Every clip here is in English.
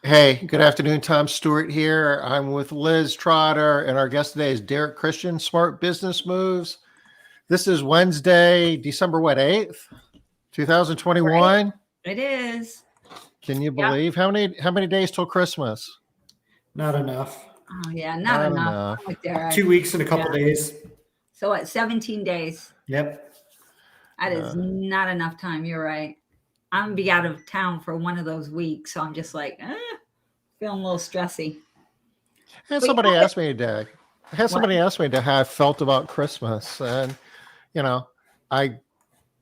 Hey, good afternoon. Tom Stewart here. I'm with Liz Trotter, and our guest today is Derek Christian, Smart Business Moves. This is Wednesday, December 8th, Right. 2021. It is. Can you Yep. believe how many days till Christmas? Not enough. Oh, yeah. Not Not enough. enough. I'm with Derek. 2 weeks and a couple days. So what? 17 days. Yep. That is not enough time. You're right. I'm gonna be out of town for one of those weeks, so I'm just like, feeling a little stressy. And But somebody you know what? asked me today. I had somebody ask me to how I felt about Christmas, and I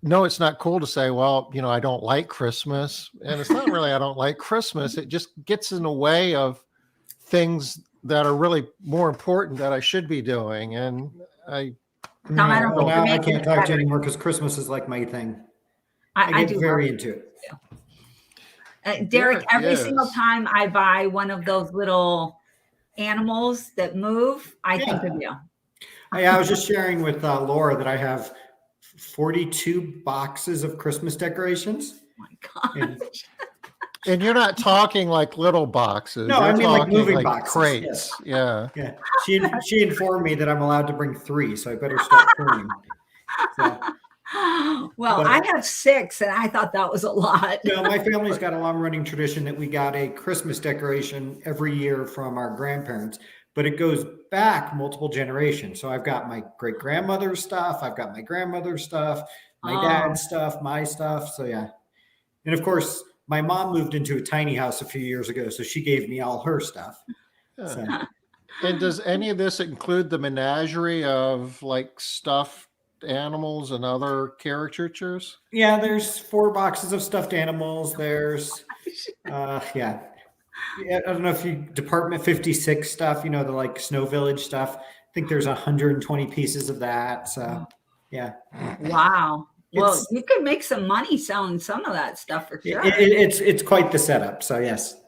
know it's not cool to say, well, I don't like Christmas, and it's not really I don't like Christmas. It just gets in the way of things that are really more important that I should be doing, and I Tom, I don't think Now you're I making can't it talk to better. you anymore because Christmas is like my thing. I I get do very love into it. it. Derek, Derek every single is. time I buy one of those little animals that move, I think of you. I was just sharing with Laura that I have 42 boxes of Christmas decorations. Oh my God. And you're not talking like little boxes. No, You're I mean like talking moving like boxes. crates. Yes. Yeah. Yeah. She informed me that I'm allowed to bring 3, so I better start turning. So, Well, but- I have 6, and I thought that was a lot. no, my family's got a long running tradition that we got a Christmas decoration every year from our grandparents, but it goes back multiple generations. So I've got my great grandmother's stuff, I've got my grandmother's stuff, my dad's stuff, my stuff. So yeah. And of course, my mom moved into a tiny house a few years ago, so she gave me all her stuff. Yeah. So, And does any of this include the menagerie of like stuffed animals and other caricatures? yeah, there's 4 boxes of stuffed animals. There's, yeah. I don't know if you Department 56 stuff, the like Snow Village stuff. I think there's 120 pieces of that. So, yeah. Wow. Well, It's- you could make some money selling some of that stuff for sure. It's quite the setup. So yes.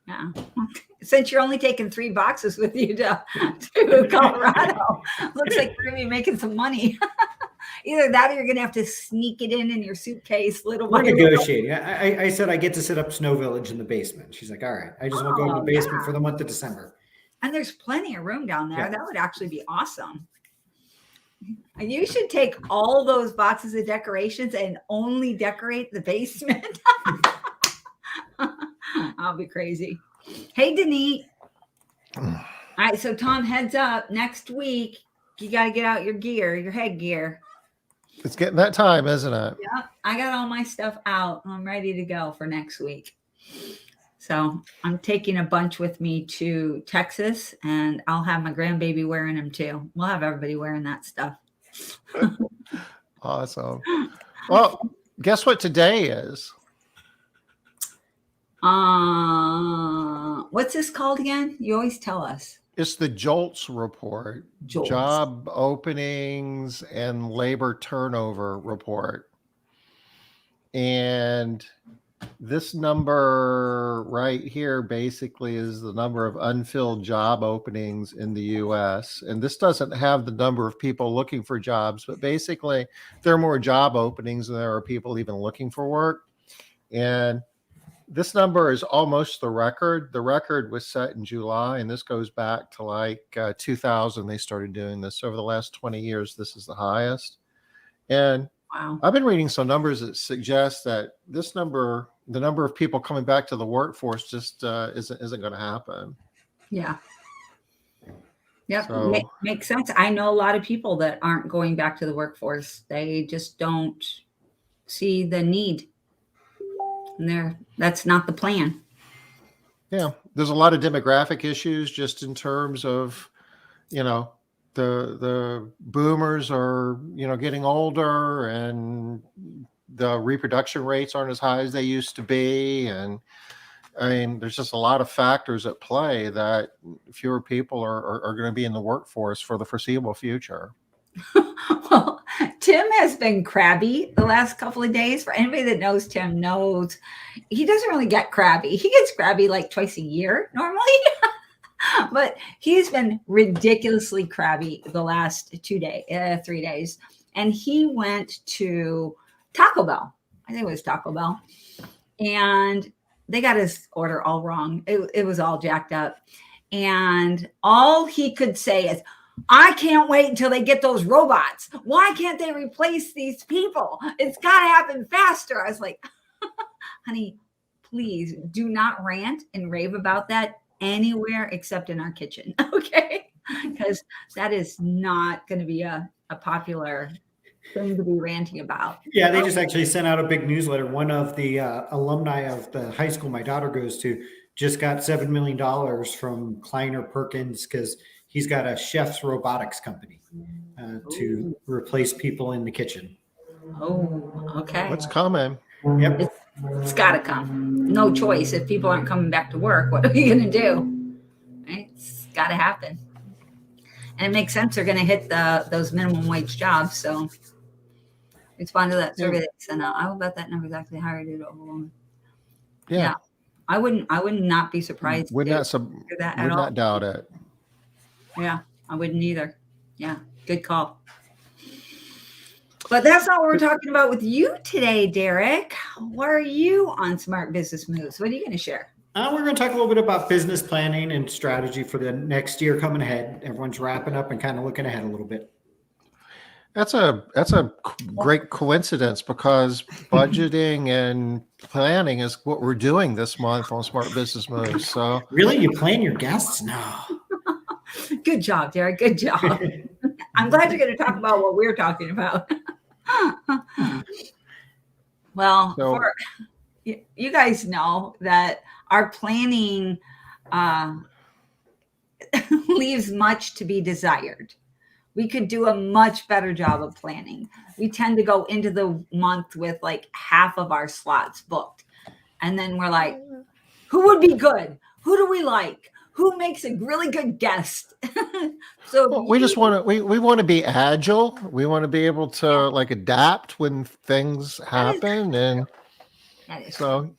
Yeah. Since you're only taking 3 boxes with you to Colorado, looks like you're gonna be making some money. Either that or you're gonna have to sneak it in your suitcase little We're by little. negotiating. I said I get to set up Snow Village in the basement. She's like, all right, I just want to go in the basement for the month of December. And there's plenty of room down there. Yeah. That would actually be awesome. And you should take all those boxes of decorations and only decorate the basement. I'll be crazy. Hey, Denise. All right, so Tom, heads up. Next week, you got to get out your gear, your headgear. It's getting that time, isn't it? Yeah, I got all my stuff out. I'm ready to go for next week. So I'm taking a bunch with me to Texas, and I'll have my grandbaby wearing them too. We'll have everybody wearing that stuff. Awesome. Well, guess what today is? What's this called again? You always tell us. It's the JOLTS report, JOLTS. Job Openings and Labor Turnover report. And this number right here basically is the number of unfilled job openings in the US. And this doesn't have the number of people looking for jobs, but basically there are more job openings than there are people even looking for work. And this number is almost the record. The record was set in July, and this goes back to like 2000. They started doing this. Over the last 20 years, this is the highest. And Wow. I've been reading some numbers that suggest that this number, the number of people coming back to the workforce, just isn't going to happen. Yeah. Yep. So- Makes sense. I know a lot of people that aren't going back to the workforce. They just don't see the need. And that's not the plan. Yeah, there's a lot of demographic issues just in terms of, the boomers are, getting older, and the reproduction rates aren't as high as they used to be. And I mean, there's just a lot of factors at play that fewer people are going to be in the workforce for the foreseeable future. Well, Tim has been crabby the last couple of days. For anybody that knows Tim knows he doesn't really get crabby. He gets crabby like twice a year normally. But he's been ridiculously crabby the last 3 days. And he went to Taco Bell. I think it was Taco Bell. And they got his order all wrong. It was all jacked up. And all he could say is, I can't wait until they get those robots. Why can't they replace these people? It's got to happen faster. I was like, honey, please do not rant and rave about that anywhere except in our kitchen. Okay. Because that is not going to be a popular thing to be ranting about. Yeah, they just actually sent out a big newsletter. One of the alumni of the high school my daughter goes to just got $7 million from Kleiner Perkins because he's got a chef's robotics company to replace people in the kitchen. Oh, okay. What's coming? Yep. It's got to come. No choice. If people aren't coming back to work, what are you going to do? Right? It's got to happen. And it makes sense. They're going to hit those minimum wage jobs. So respond to that survey that sent out. I will bet that number is actually higher due to overwhelming. Yeah. I would not be surprised. Would not doubt it. Yeah, I wouldn't either. Yeah, good call. But that's not what we're talking about with you today, Derek. What are you on Smart Business Moves? What are you going to share? We're going to talk a little bit about business planning and strategy for the next year coming ahead. Everyone's wrapping up and kind of looking ahead a little bit. That's a great coincidence because budgeting and planning is what we're doing this month on Smart Business Moves. So really, you plan your guests? No. Good job, Derek. Good job. I'm glad you're going to talk about what we're talking about. Well, you guys know that our planning leaves much to be desired. We could do a much better job of planning. We tend to go into the month with like half of our slots booked. And then we're like, who would be good? Who do we like? Who makes a really good guest? So we just want to, we want to be agile. We want to be able to like adapt when things happen. And so,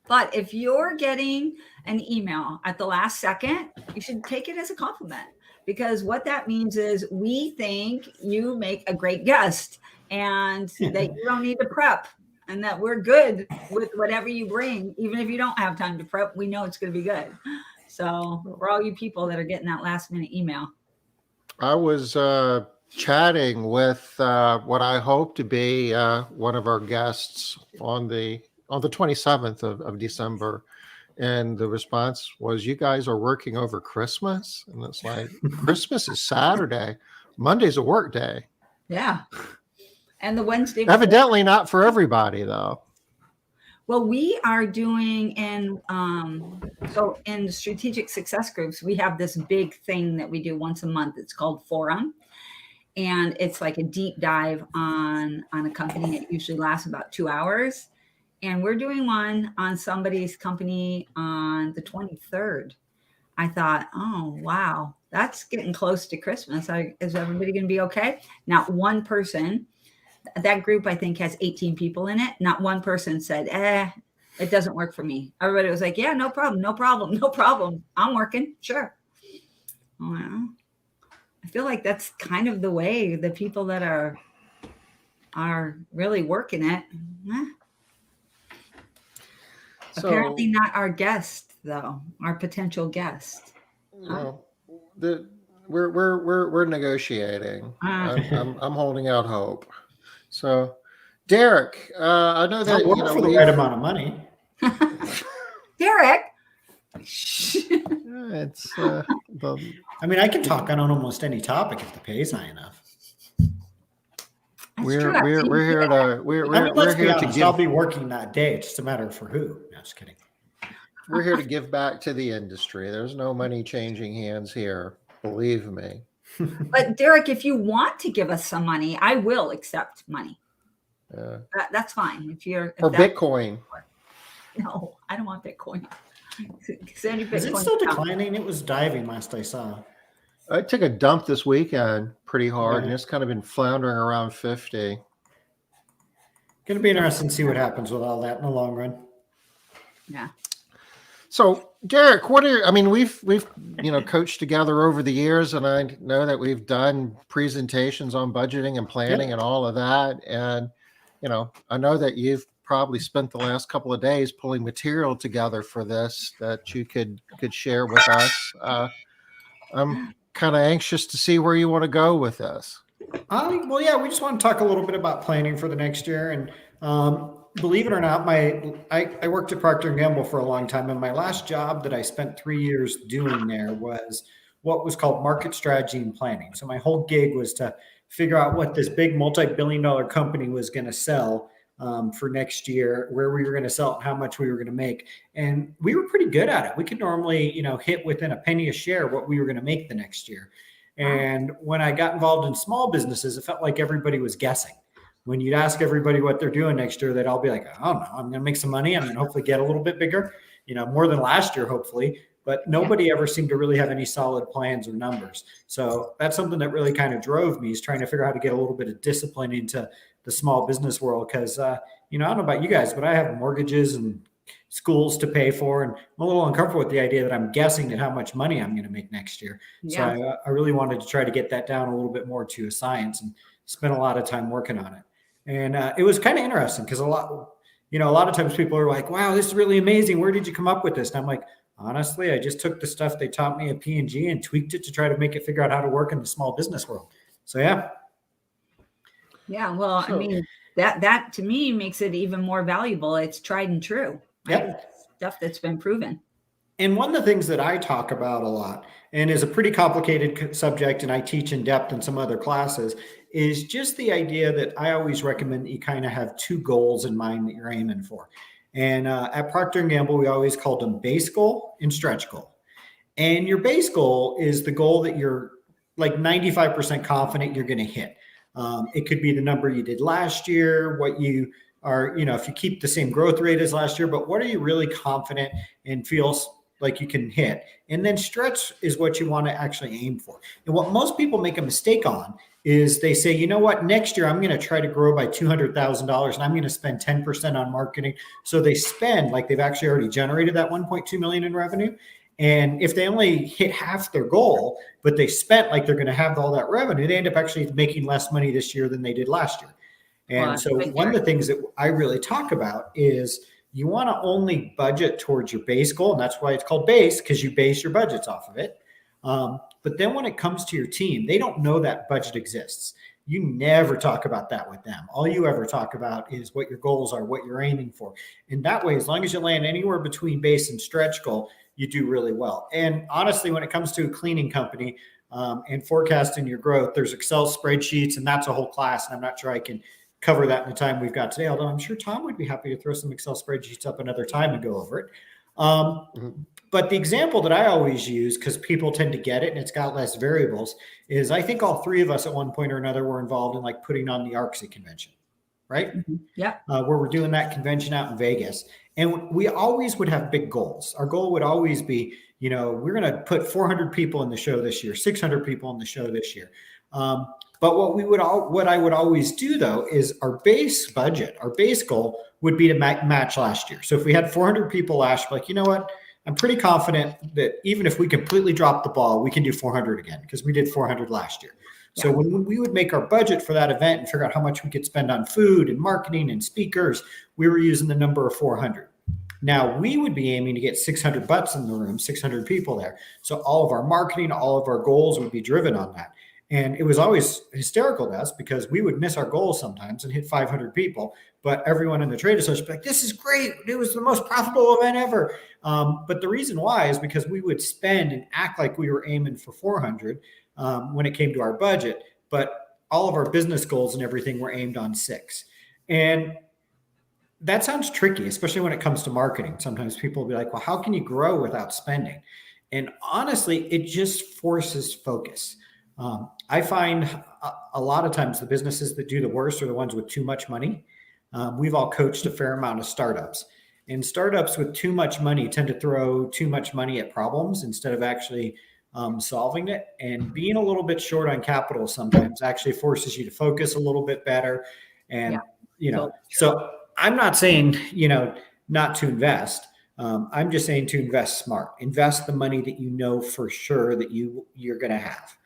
but if you're getting an email at the last second, you should take it as a compliment. Because what that means is we think you make a great guest and that you don't need to prep and that we're good with whatever you bring. Even if you don't have time to prep, we know it's going to be good. So for all you people that are getting that last minute email. I was chatting with what I hope to be one of our guests on the 27th of December. And the response was, you guys are working over Christmas? And it's like, Christmas is Saturday. Monday's a work day. Yeah. And the Wednesday. Evidently not for everybody, though. Well, we are doing in strategic success groups, we have this big thing that we do once a month. It's called Forum. And it's like a deep dive on a company. It usually lasts about 2 hours. And we're doing one on somebody's company on the 23rd. I thought, oh, wow, that's getting close to Christmas. Is everybody going to be okay? Not one person. That group, I think, has 18 people in it. Not one person said, it doesn't work for me. Everybody was like, yeah, no problem, no problem, no problem. I'm working. Sure. Well, I feel like that's kind of the way the people that are really working it. So, apparently not our guest, though. Our potential guest. Well, we're negotiating. I'm holding out hope. So, Derek, I know that work for the right amount of money. Derek, it's. I mean, I can talk on almost any topic if the pay's high enough. We're here to give. I'll be working that day. It's just a matter of for who. No, just kidding. We're here to give back to the industry. There's no money changing hands here. Believe me. But Derek, if you want to give us some money, I will accept money. That's fine. For Bitcoin. No, I don't want Bitcoin. Send your Bitcoin. Is it still declining? It was diving last I saw. I took a dump this weekend pretty hard, and it's kind of been floundering around 50. Going to be interesting to see what happens with all that in the long run. Yeah. So, Derek, we've coached together over the years, and I know that we've done presentations on budgeting and planning and all of that. And, I know that you've probably spent the last couple of days pulling material together for this that you could share with us. I'm kind of anxious to see where you want to go with this. Well, yeah, we just want to talk a little bit about planning for the next year. And believe it or not, I worked at Procter & Gamble for a long time, and my last job that I spent 3 years doing there was what was called market strategy and planning. So my whole gig was to figure out what this big multi-billion-dollar company was going to sell for next year, where we were going to sell it, how much we were going to make. And we were pretty good at it. We could normally, hit within a penny a share what we were going to make the next year. And when I got involved in small businesses, it felt like everybody was guessing. When you'd ask everybody what they're doing next year, they'd all be like, I don't know, I'm going to make some money. I'm going to hopefully get a little bit bigger, more than last year, hopefully. But nobody ever seemed to really have any solid plans or numbers. So that's something that really kind of drove me, is trying to figure out how to get a little bit of discipline into the small business world. Because, I don't know about you guys, but I have mortgages and schools to pay for, and I'm a little uncomfortable with the idea that I'm guessing at how much money I'm going to make next year. Yeah. So I really wanted to try to get that down a little bit more to a science, and spent a lot of time working on it. And it was kind of interesting because a lot of times people are like, wow, this is really amazing. Where did you come up with this? And I'm like, honestly, I just took the stuff they taught me at P&G and tweaked it to try to make it figure out how to work in the small business world. So, yeah. Yeah. Well, I mean, that to me makes it even more valuable. It's tried and true. Right? Yep. Stuff that's been proven. And one of the things that I talk about a lot, and is a pretty complicated subject, and I teach in depth in some other classes, is just the idea that I always recommend that you kind of have two goals in mind that you're aiming for. And at Procter & Gamble, we always called them base goal and stretch goal. And your base goal is the goal that you're like 95% confident you're going to hit. It could be the number you did last year, what you are, if you keep the same growth rate as last year, but what are you really confident and feels like you can hit? And then stretch is what you want to actually aim for. And what most people make a mistake on is they say, you know what, next year I'm going to try to grow by $200,000 and I'm going to spend 10% on marketing. So they spend like they've actually already generated that 1.2 million in revenue. And if they only hit half their goal, but they spent like they're going to have all that revenue, they end up actually making less money this year than they did last year. And so one of the things that I really talk about is you want to only budget towards your base goal. And that's why it's called base, because you base your budgets off of it. But then when it comes to your team, they don't know that budget exists. You never talk about that with them. All you ever talk about is what your goals are, what you're aiming for. And that way, as long as you land anywhere between base and stretch goal, you do really well. And honestly, when it comes to a cleaning company and forecasting your growth, there's Excel spreadsheets, and that's a whole class. And I'm not sure I can cover that in the time we've got today, although I'm sure Tom would be happy to throw some Excel spreadsheets up another time and go over it. But the example that I always use, because people tend to get it and it's got less variables, is I think all three of us at one point or another were involved in like putting on the ARCSI convention, right? Mm-hmm. Yeah. Where we're doing that convention out in Vegas. And we always would have big goals. Our goal would always be, we're going to put 400 people in the show this year, 600 people in the show this year. But what I would always do though is our base budget, our base goal would be to match last year. So if we had 400 people last year, like, you know what, I'm pretty confident that even if we completely drop the ball, we can do 400 again because we did 400 last year. Yeah. So when we would make our budget for that event and figure out how much we could spend on food and marketing and speakers, we were using the number of 400. Now we would be aiming to get 600 butts in the room, 600 people there. So all of our marketing, all of our goals would be driven on that. And it was always hysterical to us because we would miss our goals sometimes and hit 500 people, but everyone in the trade association would be like, this is great. It was the most profitable event ever. But the reason why is because we would spend and act like we were aiming for 400 when it came to our budget, but all of our business goals and everything were aimed on 6. And that sounds tricky, especially when it comes to marketing. Sometimes people will be like, well, how can you grow without spending? And honestly, it just forces focus. I find a lot of times the businesses that do the worst are the ones with too much money. We've all coached a fair amount of startups, and startups with too much money tend to throw too much money at problems instead of actually solving it. And being a little bit short on capital sometimes actually forces you to focus a little bit better. And, so I'm not saying, not to invest. I'm just saying to invest smart, invest the money that you know for sure that you're going to have.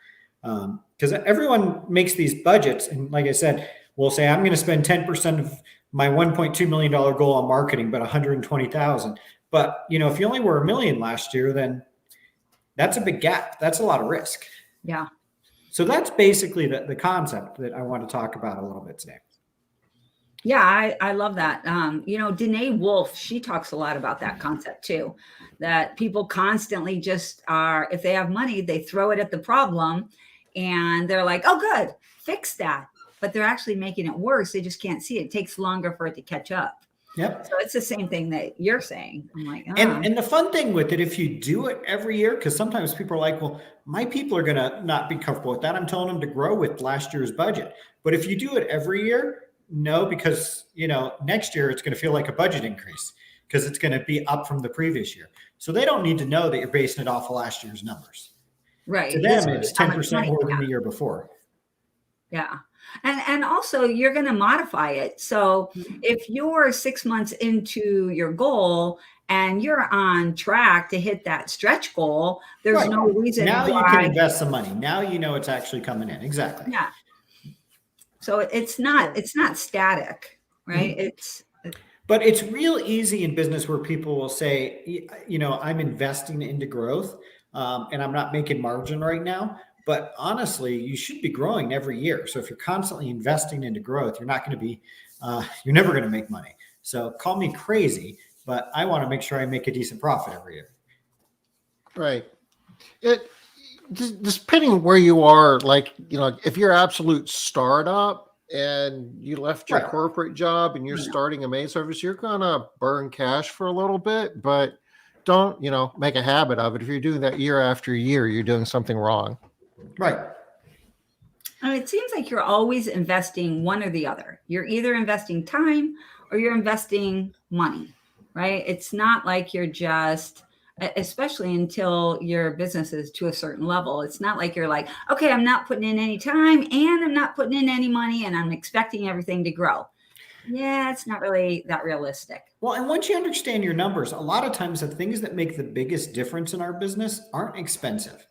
Because everyone makes these budgets. And like I said, we'll say, I'm going to spend 10% of my $1.2 million goal on marketing, but 120,000. But if you only were $1 million last year, then that's a big gap. That's a lot of risk. Yeah. So that's basically the concept that I want to talk about a little bit today. Yeah, I love that. Danae Wolf, she talks a lot about that concept too, that people constantly just are, if they have money, they throw it at the problem and they're like, oh, good, fix that. But they're actually making it worse. They just can't see it. It takes longer for it to catch up. Yep. So it's the same thing that you're saying. I'm like, and the fun thing with it, if you do it every year, because sometimes people are like, well, my people are going to not be comfortable with that. I'm telling them to grow with last year's budget. But if you do it every year, no, because next year it's going to feel like a budget increase because it's going to be up from the previous year. So they don't need to know that you're basing it off of last year's numbers. Right. To them, it's 10% more than the year before. Yeah. And also you're going to modify it. So if you're 6 months into your goal and you're on track to hit that stretch goal, there's no reason now why. You can invest some money. Now it's actually coming in. Exactly. Yeah. So it's not static, right? Mm-hmm. But it's real easy in business where people will say, I'm investing into growth and I'm not making margin right now. But honestly, you should be growing every year. So if you're constantly investing into growth, you're never going to make money. So call me crazy, but I want to make sure I make a decent profit every year. Right. It just depending where you are, like, if you're absolute startup and you left your corporate job and you're starting a maid service, you're going to burn cash for a little bit, but don't, make a habit of it. If you're doing that year after year, you're doing something wrong. Right. I mean, it seems like you're always investing one or the other. You're either investing time or you're investing money, right? It's not like you're just, especially until your business is to a certain level. It's not like you're like, okay, I'm not putting in any time and I'm not putting in any money and I'm expecting everything to grow. Yeah, it's not really that realistic. Well, and once you understand your numbers, a lot of times the things that make the biggest difference in our business aren't expensive.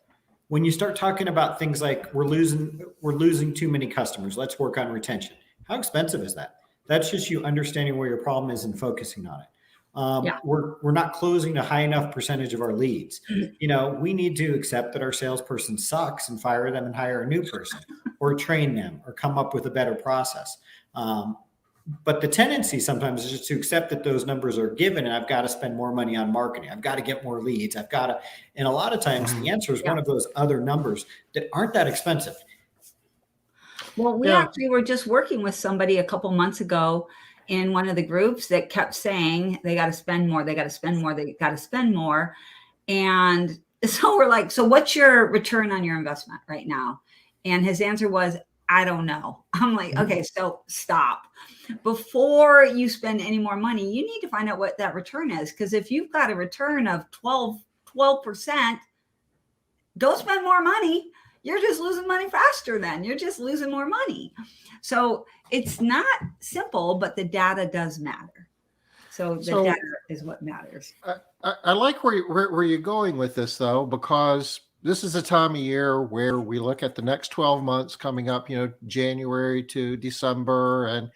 When you start talking about things like we're losing too many customers, let's work on retention. How expensive is that? That's just you understanding where your problem is and focusing on it. We're not closing a high enough percentage of our leads. We need to accept that our salesperson sucks and fire them and hire a new person or train them or come up with a better process. But the tendency sometimes is just to accept that those numbers are given and I've got to spend more money on marketing. I've got to get more leads. And a lot of times the answer is one of those other numbers that aren't that expensive. Well, we actually were just working with somebody a couple months ago in one of the groups that kept saying they got to spend more, they got to spend more, they got to spend more. And so we're like, so what's your return on your investment right now? And his answer was, I don't know. I'm like, okay, so stop. Before you spend any more money, you need to find out what that return is. Because if you've got a return of 12%, go spend more money. You're just losing money faster then. You're just losing more money. So it's not simple, but the data does matter. So the data is what matters. I like where you're going with this, though, because this is a time of year where we look at the next 12 months coming up, January to December, and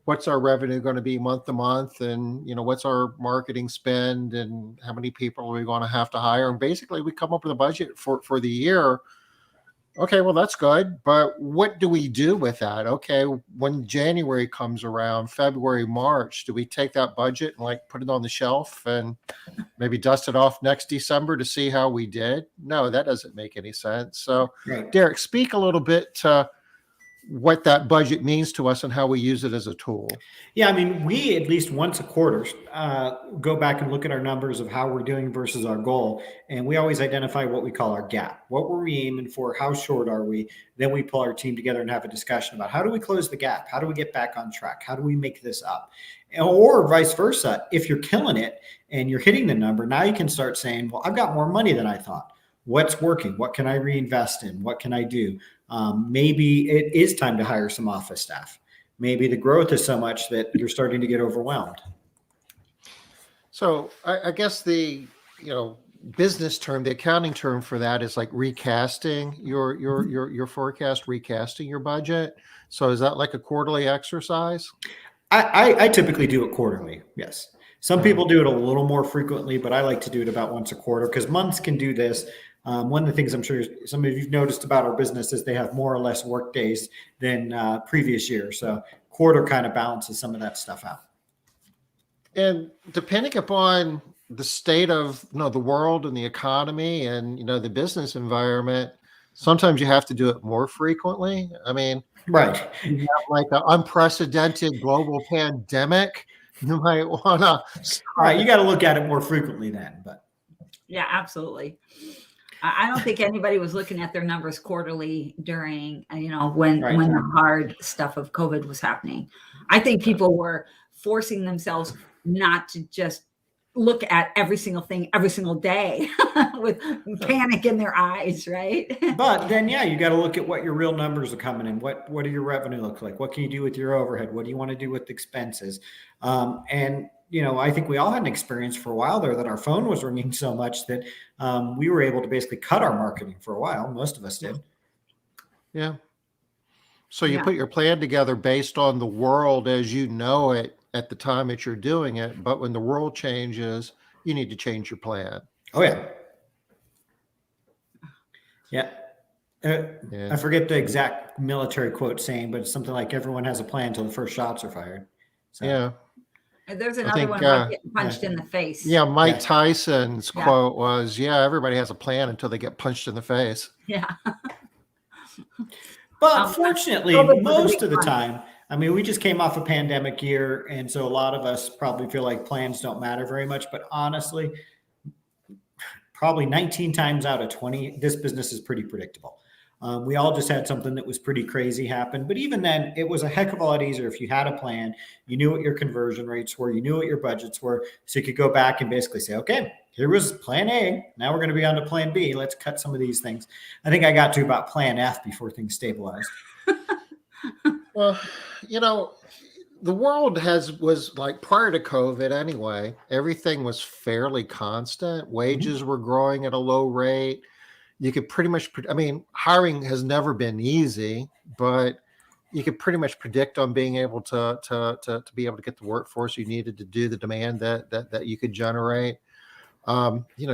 what's our revenue going to be month to month, and what's our marketing spend, and how many people are we going to have to hire, and basically we come up with a budget for the year. Okay, well, that's good, but what do we do with that? Okay, when January comes around, February, March, do we take that budget and put it on the shelf and maybe dust it off next December to see how we did? No, that doesn't make any sense. So, Derek, speak a little bit to what that budget means to us and how we use it as a tool. Yeah, I mean, we at least once a quarter go back and look at our numbers of how we're doing versus our goal. And we always identify what we call our gap. What were we aiming for? How short are we? Then we pull our team together and have a discussion about how do we close the gap? How do we get back on track? How do we make this up? Or vice versa. If you're killing it and you're hitting the number, now you can start saying, well, I've got more money than I thought. What's working? What can I reinvest in? What can I do? Maybe it is time to hire some office staff. Maybe the growth is so much that you're starting to get overwhelmed. So I guess the business term, the accounting term for that is like recasting your forecast, recasting your budget. So is that like a quarterly exercise? I typically do it quarterly. Yes. Some people do it a little more frequently, but I like to do it about once a quarter because months can do this. One of the things I'm sure some of you've noticed about our business is they have more or less work days than previous year. So quarter kind of balances some of that stuff out. And depending upon the state of the world and the economy and the business environment, sometimes you have to do it more frequently. I mean, Right. you have like an unprecedented global pandemic, you might want to Right. You got to look at it more frequently then, but Yeah, absolutely. I don't think anybody was looking at their numbers quarterly during, when Right. when the hard stuff of COVID was happening. I think people were forcing themselves not to just look at every single thing every single day with panic in their eyes, right? But then, yeah, you got to look at what your real numbers are coming in. What do your revenue look like? What can you do with your overhead? What do you want to do with expenses? And I think we all had an experience for a while there that our phone was ringing so much that we were able to basically cut our marketing for a while. Most of us did. Yeah. So you Yeah. put your plan together based on the world as you know it at the time that you're doing it. But when the world changes, you need to change your plan. Oh, yeah. Yeah. Yeah. I forget the exact military quote saying, but it's something like everyone has a plan until the first shots are fired. So, Yeah. And there's I another think, one like getting punched in the face. yeah, Mike Yeah. Tyson's Yeah. quote was, everybody has a plan until they get punched in the face. Yeah. But fortunately, COVID was a most big of the one. time, I mean, we just came off a pandemic year. And so a lot of us probably feel like plans don't matter very much. But honestly, probably 19 times out of 20, this business is pretty predictable. We all just had something that was pretty crazy happen. But even then, it was a heck of a lot easier if you had a plan. You knew what your conversion rates were. You knew what your budgets were. So you could go back and basically say, okay, here was plan A. Now we're going to be on to plan B. Let's cut some of these things. I think I got to about plan F before things stabilized. Well, the world was like prior to COVID anyway, everything was fairly constant. Wages were growing at a low rate. You could pretty much, hiring has never been easy, but you could pretty much predict on being able to be able to get the workforce you needed to do the demand that you could generate.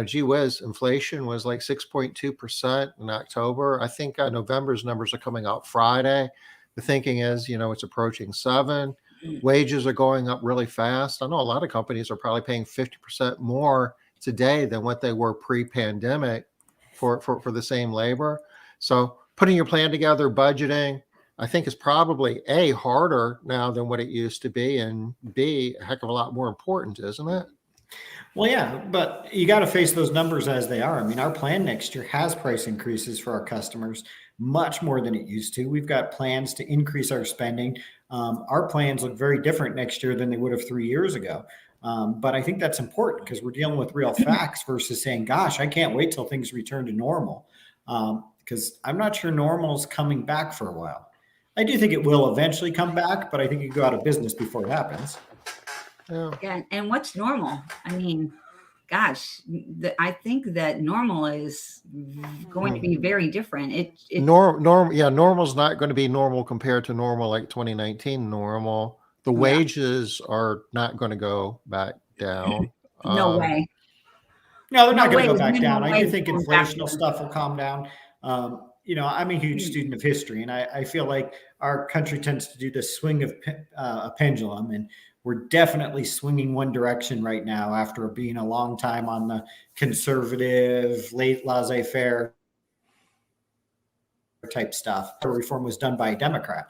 Gee whiz, inflation was like 6.2% in October. I think November's numbers are coming out Friday. The thinking is, it's approaching 7. Wages are going up really fast. I know a lot of companies are probably paying 50% more today than what they were pre-pandemic for the same labor. So putting your plan together, budgeting, I think is probably A, harder now than what it used to be, and B, a heck of a lot more important, isn't it? Well, yeah, but you got to face those numbers as they are. I mean, our plan next year has price increases for our customers, much more than it used to. We've got plans to increase our spending. Our plans look very different next year than they would have 3 years ago. But I think that's important because we're dealing with real facts versus saying, gosh, I can't wait till things return to normal. Because I'm not sure normal is coming back for a while. I do think it will eventually come back, but I think you go out of business before it happens. Yeah. And what's normal? I mean, gosh, I think that normal is going to be very different. Normal's not going to be normal compared to normal like 2019 normal. The wages are not going to go back down. No way. No, they're not No going to go way. back down. I do Minimum think wage going back inflational down. stuff will calm down. I'm a huge student of history, and I feel like our country tends to do this swing of a pendulum, and we're definitely swinging one direction right now after being a long time on the conservative, late laissez-faire type stuff. The reform was done by a Democrat.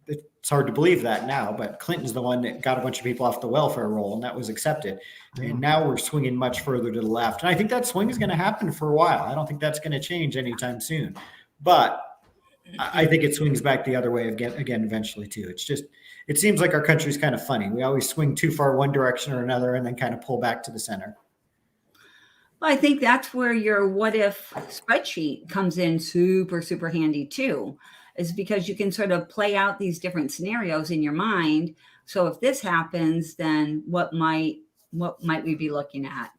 It's hard to believe that now, but Clinton's the one that got a bunch of people off the welfare roll, and that was accepted. And now we're swinging much further to the left. And I think that swing is going to happen for a while. I don't think that's going to change anytime soon. But I think it swings back the other way again eventually too. It's just, it seems like our country's kind of funny. We always swing too far one direction or another and then kind of pull back to the center. Well, I think that's where your what if spreadsheet comes in super, super handy too, is because you can sort of play out these different scenarios in your mind. So if this happens, then what might we be looking at?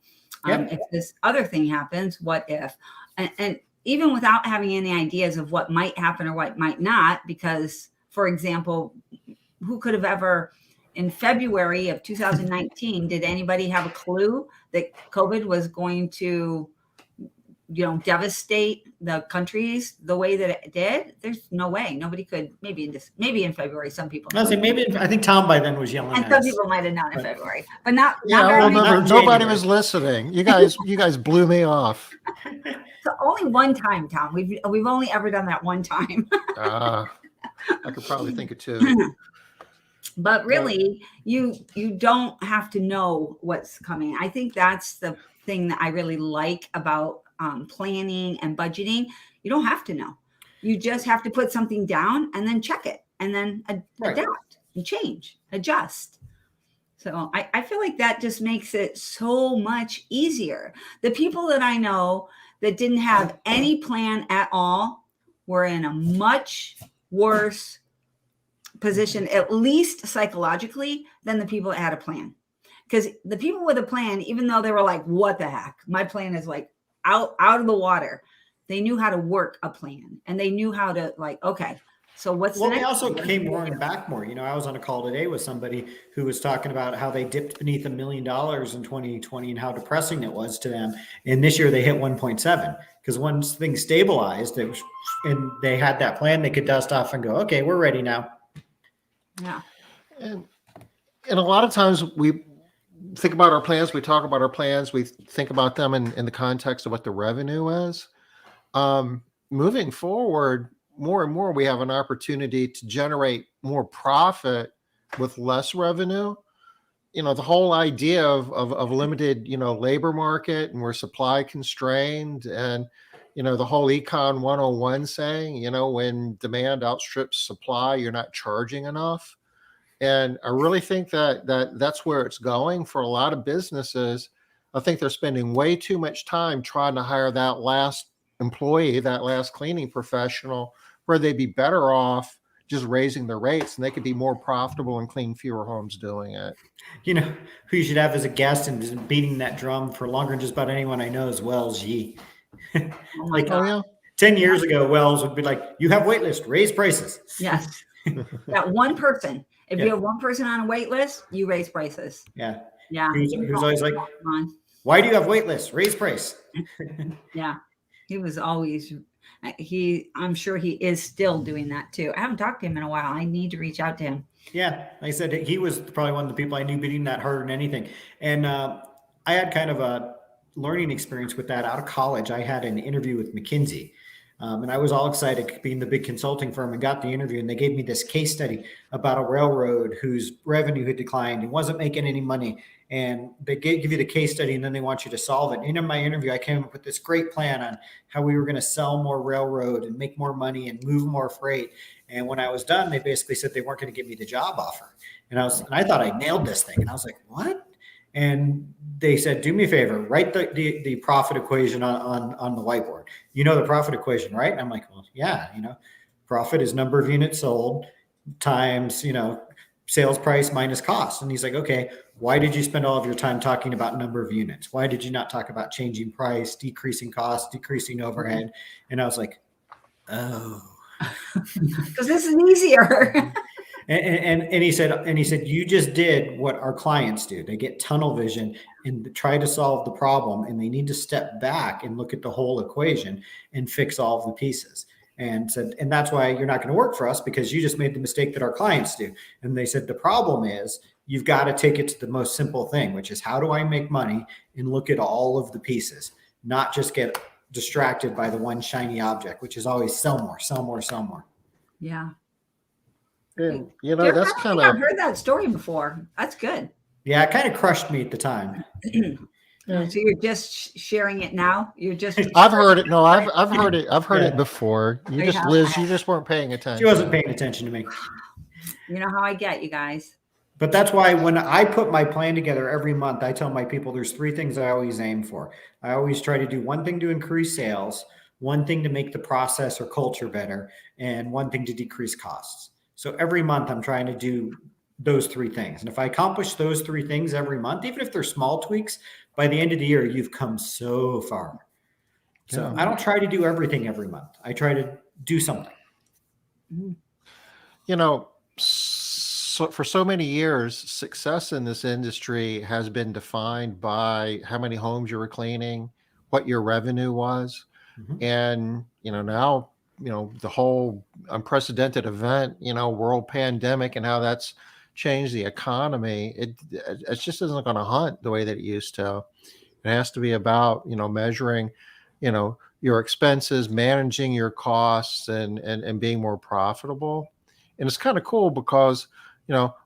If this other thing happens, what if? And even without having any ideas of what might happen or what might not, because, for example, who could have ever, in February of 2019, did anybody have a clue that COVID was going to, devastate the countries the way that it did? There's no way. Nobody could. Maybe in February, some people I was like, maybe, I think Tom by then was yelling and at some us. people might have known in February, but not Yeah, very well, many. Not nobody January. was listening. You guys blew me off. So only one time, Tom. We've only ever done that one time. I could probably think of two. But really, you don't have to know what's coming. I think that's the thing that I really like about planning and budgeting. You don't have to know. You just have to put something down and then check it and then adapt and change, adjust. So I feel like that just makes it so much easier. The people that I know that didn't have any plan at all were in a much worse position, at least psychologically, than the people that had a plan. Because the people with a plan, even though they were like, what the heck, my plan is like out of the water, they knew how to work a plan and they knew how to okay, so what's the next? They also came roaring back more. I was on a call today with somebody who was talking about how they dipped beneath $1 million in 2020 and how depressing it was to them. And this year they hit 1.7 because once things stabilized, and they had that plan, they could dust off and go, okay, we're ready now. Yeah. And a lot of times we think about our plans, we talk about our plans, we think about them in the context of what the revenue is. Moving forward, more and more, we have an opportunity to generate more profit with less revenue. The whole idea of limited, labor market, and we're supply constrained, and, the whole Econ 101 saying, when demand outstrips supply, you're not charging enough. And I really think that's where it's going for a lot of businesses. I think they're spending way too much time trying to hire that last employee, that last cleaning professional, where they'd be better off just raising their rates and they could be more profitable and clean fewer homes doing it. Who you should have as a guest and just beating that drum for longer than just about anyone I know is Wells Yee. Oh my God. Yeah. 10 years ago, Wells would be like, you have wait list, raise prices. Yes. That one person. If you have one person on a wait list, you raise prices. Yeah. Yeah. He was always like, why do you have wait lists? Raise price. Yeah. He was always, I'm sure he is still doing that too. I haven't talked to him in a while. I need to reach out to him. Yeah. Like I said, he was probably one of the people I knew beating that harder than anything. And I had kind of a learning experience with that out of college. I had an interview with McKinsey. And I was all excited being the big consulting firm and got the interview. And they gave me this case study about a railroad whose revenue had declined and wasn't making any money. And they give you the case study and then they want you to solve it. And in my interview, I came up with this great plan on how we were going to sell more railroad and make more money and move more freight. And when I was done, they basically said they weren't going to give me the job offer. And I thought I nailed this thing. And I was like, what? And they said, do me a favor, write the profit equation on the whiteboard. The profit equation, right? And I'm like, well, yeah, profit is number of units sold times, sales price minus cost. And he's like, okay, why did you spend all of your time talking about number of units? Why did you not talk about changing price, decreasing cost, decreasing overhead? And I was like, oh. Because this is easier. And he said, you just did what our clients do. They get tunnel vision and try to solve the problem, and they need to step back and look at the whole equation and fix all of the pieces. And said, and that's why you're not going to work for us, because you just made the mistake that our clients do. And they said, the problem is you've got to take it to the most simple thing, which is how do I make money, and look at all of the pieces, not just get distracted by the one shiny object, which is always sell more, sell more, sell more. Yeah. And, that's kind of, I've heard that story before. That's good. Yeah, it kind of crushed me at the time. So you're just sharing it now? You're just I've heard it. No, I've heard it. I've heard it before. Liz, you just weren't paying attention. She wasn't paying attention to me. You know how I get, you guys. But that's why when I put my plan together every month, I tell my people there's 3 things I always aim for. I always try to do one thing to increase sales, one thing to make the process or culture better, and one thing to decrease costs. So every month I'm trying to do those 3 things. And if I accomplish those 3 things every month, even if they're small tweaks, by the end of the year, you've come so far. So I don't try to do everything every month. I try to do something. So for so many years, success in this industry has been defined by how many homes you were cleaning, what your revenue was. Mhm. And, now, the whole unprecedented event, world pandemic and how that's changed the economy, it just isn't going to hunt the way that it used to. It has to be about, measuring, your expenses, managing your costs, and being more profitable. And it's kind of cool because,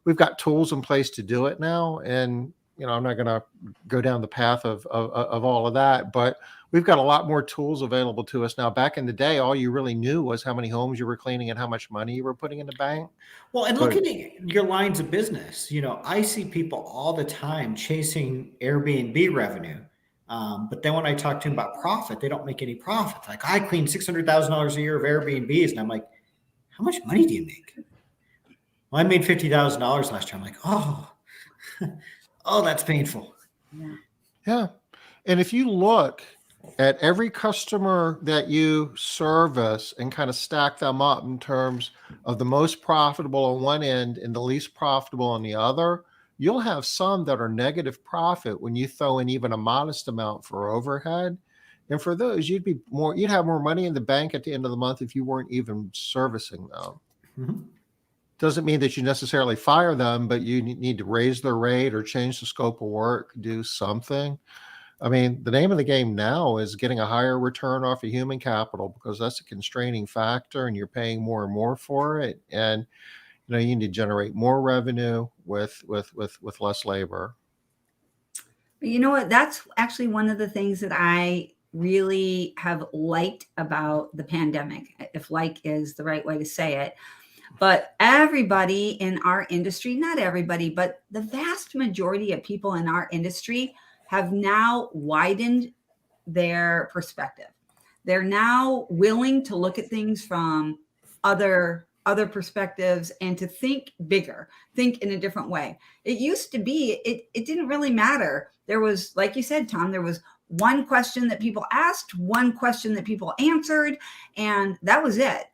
we've got tools in place to do it now. And, I'm not going to go down the path of all of that, but we've got a lot more tools available to us now. Back in the day, all you really knew was how many homes you were cleaning and how much money you were putting in the bank. Well, and But looking at your lines of business, I see people all the time chasing Airbnb revenue. But then when I talk to them about profit, they don't make any profit. Like, I clean $600,000 a year of Airbnbs. And I'm like, how much money do you make? Well, I made $50,000 last year. I'm like, oh, oh, that's painful. yeah. And if you look at every customer that you service and kind of stack them up in terms of the most profitable on one end and the least profitable on the other, you'll have some that are negative profit when you throw in even a modest amount for overhead. And for those, you'd have more money in the bank at the end of the month if you weren't even servicing them. Mhm. Doesn't mean that you necessarily fire them, but you need to raise their rate or change the scope of work, do something. I mean, the name of the game now is getting a higher return off of human capital because that's a constraining factor and you're paying more and more for it. And you need to generate more revenue with less labor. You know what? That's actually one of the things that I really have liked about the pandemic, if like is the right way to say it. But everybody in our industry, not everybody, but the vast majority of people in our industry have now widened their perspective. They're now willing to look at things from other perspectives and to think bigger, think in a different way. It used to be, it didn't really matter. There was, like you said, Tom, there was one question that people asked, one question that people answered, and that was it.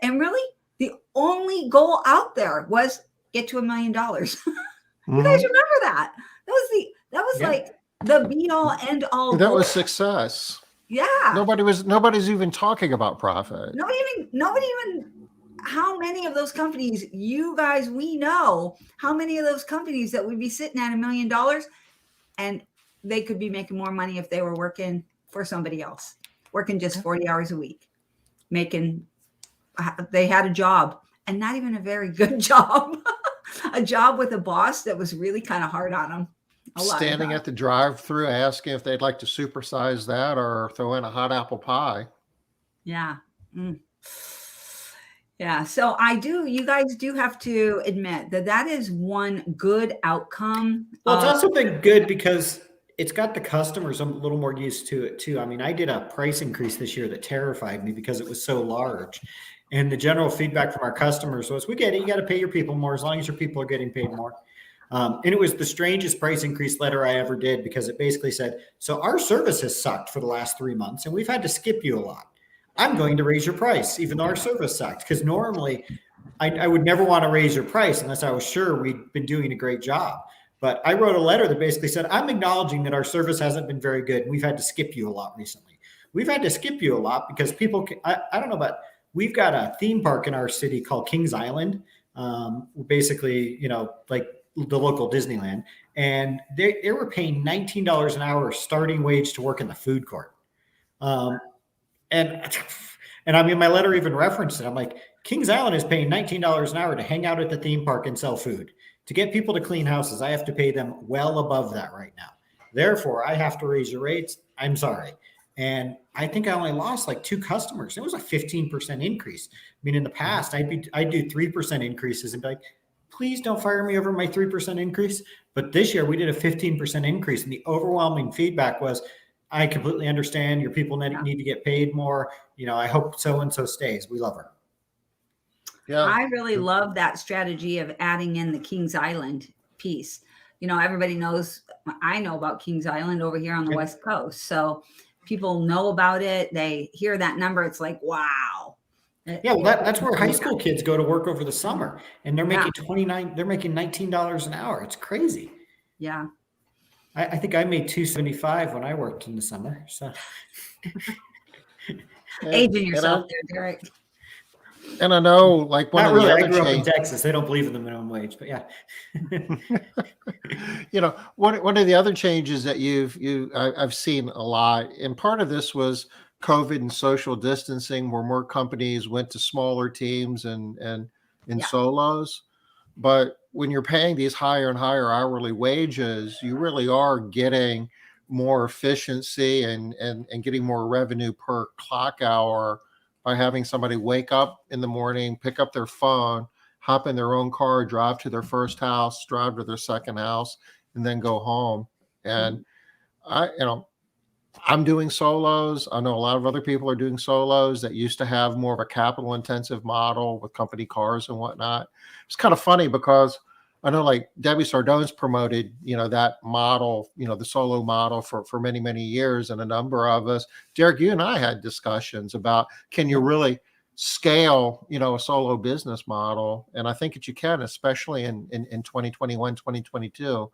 And really, the only goal out there was get to $1 million. You guys remember that? That was Yeah. like the be all end all. That was success. Yeah. Nobody's even talking about profit. Nobody even, how many of those companies, you guys, we know how many of those companies that would be sitting at $1 million and they could be making more money if they were working for somebody else, working just 40 hours a week, they had a job and not even a very good job, a job with a boss that was really kind of hard on them. Standing at the drive-through asking if they'd like to supersize that or throw in a hot apple pie. Yeah. Yeah. So you guys do have to admit that is one good outcome. Well, it's also been good because it's got the customers a little more used to it too. I mean, I did a price increase this year that terrified me because it was so large. And the general feedback from our customers was, we get it. You got to pay your people more as long as your people are getting paid more. And it was the strangest price increase letter I ever did because it basically said, so our service has sucked for the last 3 months and we've had to skip you a lot. I'm going to raise your price, even though our service sucked. Because normally I would never want to raise your price unless I was sure we'd been doing a great job. But I wrote a letter that basically said, I'm acknowledging that our service hasn't been very good. We've had to skip you a lot recently. We've had to skip you a lot because people, I don't know about, we've got a theme park in our city called Kings Island. Basically, like the local Disneyland. And they were paying $19 an hour starting wage to work in the food court. And I mean, my letter even referenced it. I'm like, Kings Island is paying $19 an hour to hang out at the theme park and sell food. To get people to clean houses, I have to pay them well above that right now. Therefore, I have to raise your rates. I'm sorry. And I think I only lost like 2 customers. It was a 15% increase. I mean, in the past, I'd do 3% increases and be like, please don't fire me over my 3% increase. But this year we did a 15% increase. And the overwhelming feedback was, I completely understand your people need to get paid more. I hope so-and-so stays. We love her. Yeah. I really love that strategy of adding in the Kings Island piece. Everybody knows, I know about Kings Island over here on the West Coast. So people know about it. They hear that number. It's like, wow. Yeah, well, that's where high school kids go to work over the summer, and they're Yeah. making they're making $19 an hour. It's crazy. Yeah. I think I made $275 when I worked in the summer. So Aging and yourself there, Derek. I know, like one not of the really. I other grew up in change, Texas. They don't believe in the minimum wage, but yeah. one of the other changes that I've seen a lot, and part of this was COVID and social distancing, where more companies went to smaller teams and Yeah. solos. But when you're paying these higher and higher hourly wages, you really are getting more efficiency and getting more revenue per clock hour by having somebody wake up in the morning, pick up their phone, hop in their own car, drive to their first house, drive to their second house, and then go home. And I, I'm doing solos. I know a lot of other people are doing solos that used to have more of a capital intensive model with company cars and whatnot. It's kind of funny because I know like Debbie Sardone's promoted, that model, the solo model for many, many years. And a number of us, Derek, you and I had discussions about, can you really scale, a solo business model? And I think that you can, especially in 2021, 2022.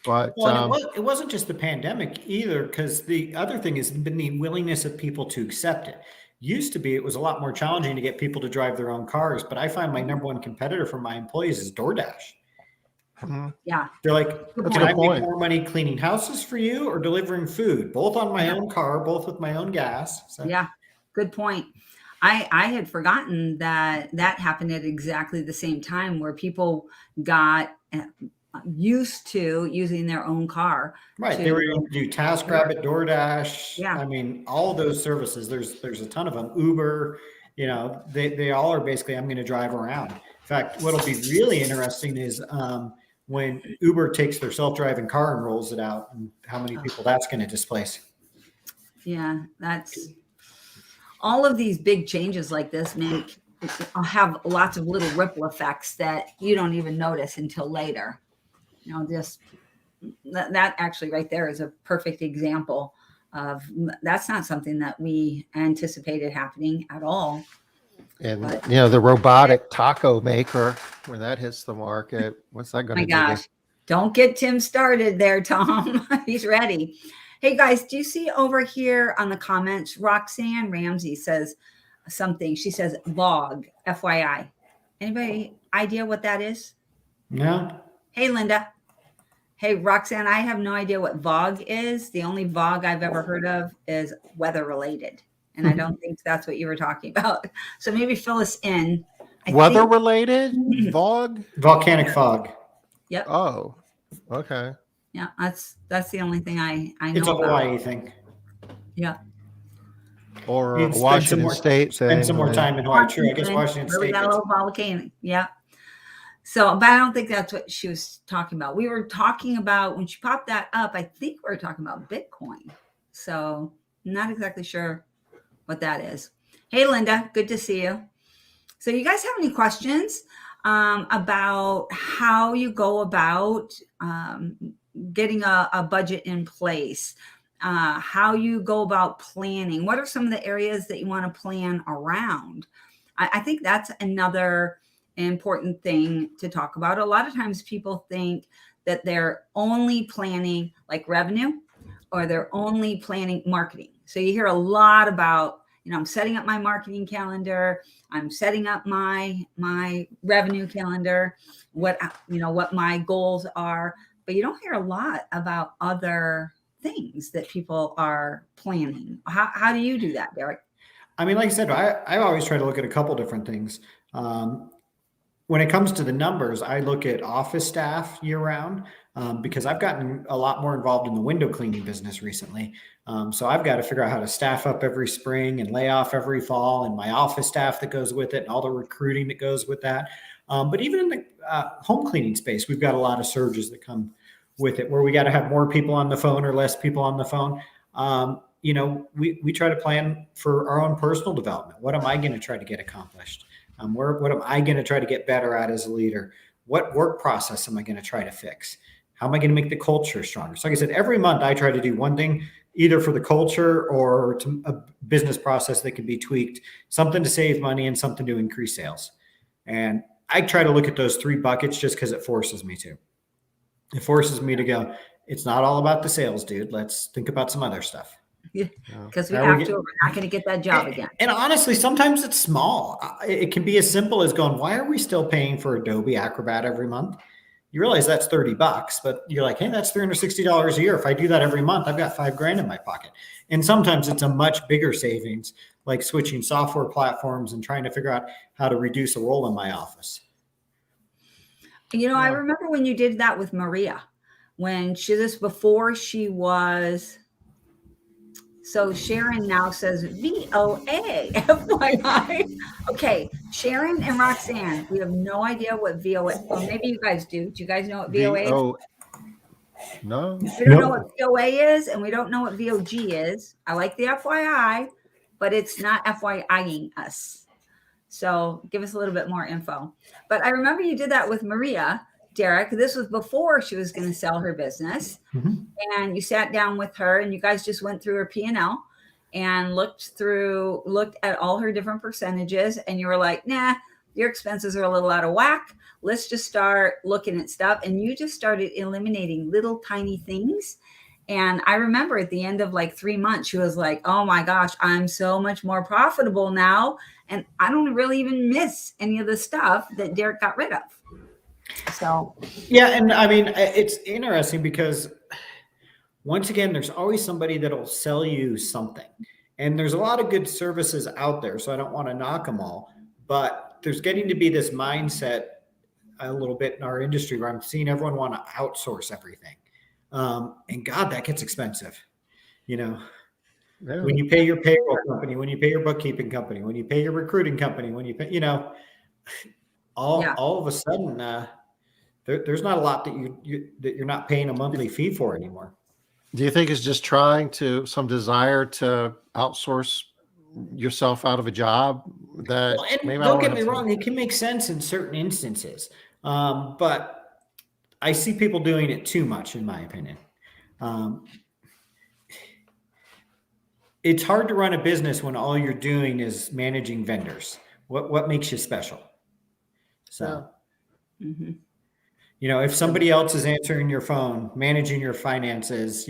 But Well, and it wasn't just the pandemic either, because the other thing has been the willingness of people to accept it. Used to be, it was a lot more challenging to get people to drive their own cars, but I find my number one competitor for my employees is DoorDash. Yeah. They're like, That's a can good I point. make more money cleaning houses for you or delivering food, both on my own car, both with my own gas? So. Yeah. Good point. I had forgotten that happened at exactly the same time, where people got used to using their own car. Right. They were able to do TaskRabbit, DoorDash. Yeah. I mean, all of those services, there's a ton of them. Uber, they all are basically, I'm going to drive around. In fact, what'll be really interesting is when Uber takes their self-driving car and rolls it out, and how many people that's going to displace. Yeah, that's all of these big changes like this have lots of little ripple effects that you don't even notice until later. Just that actually right there is a perfect example of that's not something that we anticipated happening at all. And the robotic taco maker, when that hits the market, what's that going to do? My gosh, don't get Tim started there, Tom. He's ready. Hey guys, do you see over here on the comments, Roxanne Ramsey says something. She says VOG, FYI. Anybody idea what that is? No. Hey, Linda. Hey, Roxanne, I have no idea what VOG is. The only VOG I've ever heard of is weather related. And I don't think that's what you were talking about. So maybe fill us in. Weather related? VOG? Volcanic fog. Yep. Oh, okay. Yeah, that's the only thing I know. It's a about. Hawaii thing. Yeah. Or a Washington State thing. Spend some more time in Hawaii. True, I guess Washington Really State. got a little volcano. Yeah. So, but I don't think that's what she was talking about. We were talking about, when she popped that up, I think we were talking about Bitcoin. So not exactly sure what that is. Hey, Linda, good to see you. So you guys have any questions about how you go about getting a budget in place, how you go about planning? What are some of the areas that you want to plan around? I think that's another important thing to talk about. A lot of times people think that they're only planning like revenue, or they're only planning marketing. So you hear a lot about, I'm setting up my marketing calendar, I'm setting up my revenue calendar, what my goals are, but you don't hear a lot about other things that people are planning. How do you do that, Derek? I mean, like I said, I always try to look at a couple different things. When it comes to the numbers, I look at office staff year round because I've gotten a lot more involved in the window cleaning business recently. So I've got to figure out how to staff up every spring and lay off every fall, and my office staff that goes with it, and all the recruiting that goes with that. But even in the home cleaning space, we've got a lot of surges that come with it, where we got to have more people on the phone or less people on the phone. We try to plan for our own personal development. What am I going to try to get accomplished? What am I going to try to get better at as a leader? What work process am I going to try to fix? How am I going to make the culture stronger? So like I said, every month I try to do one thing either for the culture or to a business process that can be tweaked, something to save money and something to increase sales. And I try to look at those 3 buckets just because it forces me to. It forces me to go, it's not all about the sales, dude. Let's think about some other stuff. Because we have to. We're not going to get that job again. And honestly, sometimes it's small. It can be as simple as going, why are we still paying for Adobe Acrobat every month? You realize that's $30, but you're like, hey, that's $360 a year. If I do that every month, I've got $5,000 in my pocket. And sometimes it's a much bigger savings, like switching software platforms and trying to figure out how to reduce a role in my office. I remember when you did that with Maria, when before she was. So Sharon now says VOA, FYI. Okay, Sharon and Roxanne, we have no idea what VOA, or maybe you guys do. Do you guys know what VOA is? No. We don't know what VOA is, and we don't know what VOG is. I like the FYI, but it's not FYIing us. So give us a little bit more info. But I remember you did that with Maria, Derek. This was before she was going to sell her business. Mm-hmm. And you sat down with her and you guys just went through her P&L and looked at all her different percentages. And you were like, nah, your expenses are a little out of whack. Let's just start looking at stuff. And you just started eliminating little tiny things. And I remember at the end of like 3 months, she was like, oh my gosh, I'm so much more profitable now. And I don't really even miss any of the stuff that Derek got rid of. So, yeah. And I mean, it's interesting because once again, there's always somebody that'll sell you something, and there's a lot of good services out there. So I don't want to knock them all, but there's getting to be this mindset a little bit in our industry where I'm seeing everyone want to outsource everything. And God, that gets expensive, when you pay your payroll company, when you pay your bookkeeping company, when you pay your recruiting company, when you pay, all of a sudden, there's not a lot that you're not paying a monthly fee for anymore. Do you think it's just some desire to outsource yourself out of a job that don't get me wrong, it can make sense in certain instances. But I see people doing it too much, in my opinion. It's hard to run a business when all you're doing is managing vendors. What makes you special? So, if somebody else is answering your phone, managing your finances,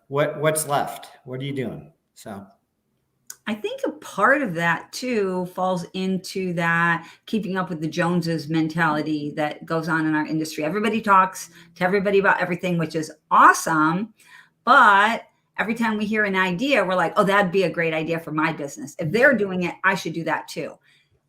what's left? What are you doing? So I think a part of that too falls into that keeping up with the Joneses mentality that goes on in our industry. Everybody talks to everybody about everything, which is awesome. But every time we hear an idea, we're like, oh, that'd be a great idea for my business. If they're doing it, I should do that too.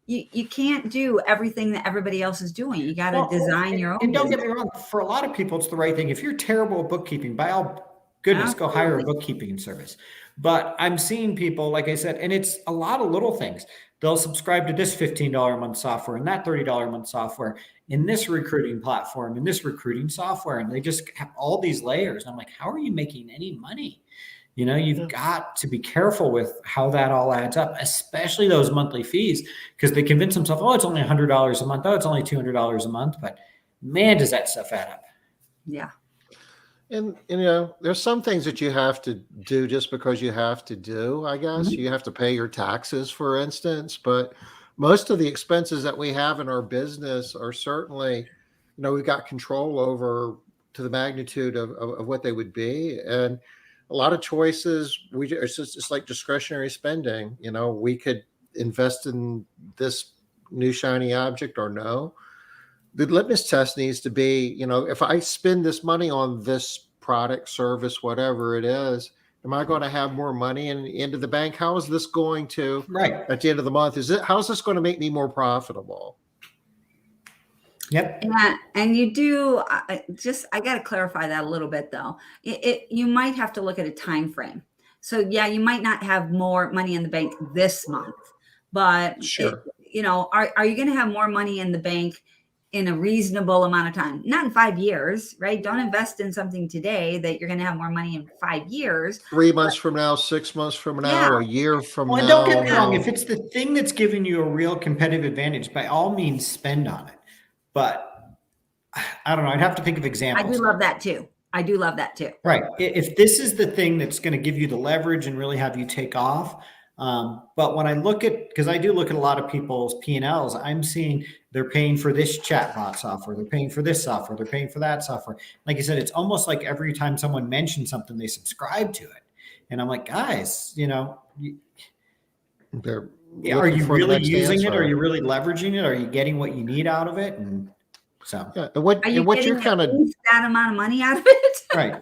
You can't do everything that everybody else is doing. You got to design your own. And don't get me wrong, for a lot of people, it's the right thing. If you're terrible at bookkeeping, by all goodness, go hire a bookkeeping service. But I'm seeing people, like I said, and it's a lot of little things. They'll subscribe to this $15 a month software and that $30 a month software in this recruiting platform and this recruiting software. And they just have all these layers. And I'm like, how are you making any money? You've got to be careful with how that all adds up, especially those monthly fees, because they convince themselves, oh, it's only $100 a month. Oh, it's only $200 a month. But man, does that stuff add up. Yeah. And, there's some things that you have to do just because you have to do, I guess. You have to pay your taxes, for instance. But most of the expenses that we have in our business are certainly, we've got control over to the magnitude of what they would be. And a lot of choices, it's like discretionary spending. We could invest in this new shiny object or no. The litmus test needs to be, if I spend this money on this product, service, whatever it is, am I going to have more money into the bank? How is this going to, at the end of the month, how is this going to make me more profitable? Yep. And you do I got to clarify that a little bit though. You might have to look at a time frame. So yeah, you might not have more money in the bank this month, but sure. Are you going to have more money in the bank in a reasonable amount of time? Not in 5 years, right? Don't invest in something today that you're going to have more money in 5 years. 3 months from now, 6 months from now, a year from now. And don't get me wrong. If it's the thing that's giving you a real competitive advantage, by all means, spend on it. But I don't know. I'd have to think of examples. I do love that too. I do love that too. Right. If this is the thing that's going to give you the leverage and really have you take off. But when I look at, because I do look at a lot of people's P&Ls, I'm seeing they're paying for this chatbot software, they're paying for this software, they're paying for that software. Like I said, it's almost like every time someone mentions something, they subscribe to it. And I'm like, guys, They're are looking you for the really next using it? answer. Are you really leveraging it? Are you getting what you need out of it? And so, Yeah, Are you what getting you're kind at of least that amount of money out of it? right.